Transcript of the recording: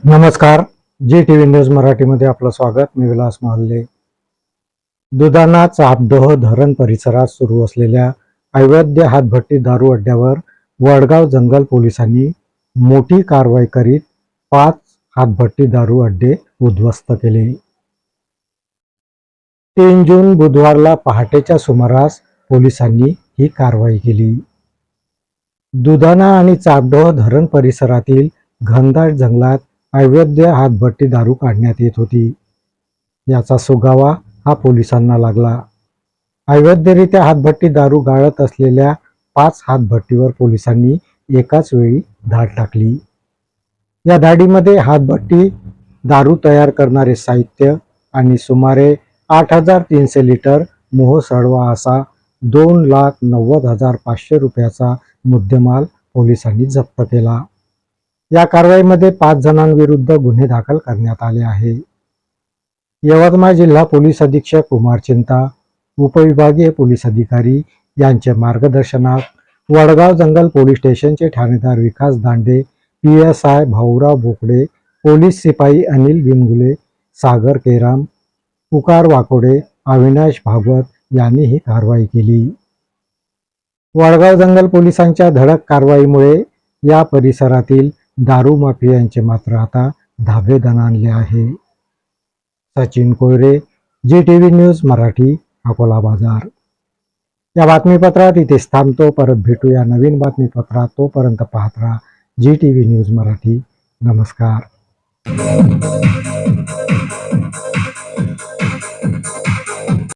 नमस्कार, जी TV news मराठीमध्ये आपलं स्वागत. मी विलास महाले. दुधाणा चापडोह धरण परिसरात सुरू असलेल्या अवैध हातभट्टी दारू अड्ड्यावर वडगाव जंगल पोलिसांनी मोठी कारवाई करीत 5 हातभट्टी दारू अड्डे उद्ध्वस्त केले. 3 जून बुधवारला पहाटेच्या सुमारास पोलिसांनी ही कारवाई केली. दुधाणा आणि चापडोह धरण परिसरातील घनदाट जंगलात अवैध हातभट्टी दारू काढण्यात येत होती. याचा सुगावा हा पोलिसांना लागला. अवैधरित्या हातभट्टी दारू गाळत असलेल्या 5 हातभट्टीवर पोलिसांनी एकाच वेळी धाड टाकली. या धाडीमध्ये हातभट्टी, दारू तयार करणारे साहित्य आणि सुमारे 8,300 लिटर मोह सडवा असा 2,90,500 रुपयाचा मुद्देमाल पोलिसांनी जप्त केला. या कारवाईमध्ये 5 जणांविरुद्ध गुन्हे दाखल करण्यात आले आहे. यवतमाळ जिल्हा पोलीस अधीक्षक कुमार चिंता, उपविभागीय पोलीस अधिकारी यांच्या मार्गदर्शनात वडगाव जंगल पोलीस स्टेशनचे ठाणेदार विकास दांडे, PSI भाऊराव बोकडे, पोलीस सिपाई अनिल बिनगुले, सागर केराम, पुकार वाकोडे, अविनाश भागवत यांनी ही कारवाई केली. वडगाव जंगल पोलिसांच्या धडक कारवाईमुळे या परिसरातील दारू माफियांचे मात्र आता धाबे दणाणले आहे. सचिन कोयरे, जी टीव्ही न्यूज मराठी, अकोला बाजार. या बातमीपत्रात इथेच थांबतो. परत भेटूया नवीन बातमीपत्रात. तोपर्यंत पाहत राहा जी टीव्ही न्यूज मराठी. नमस्कार.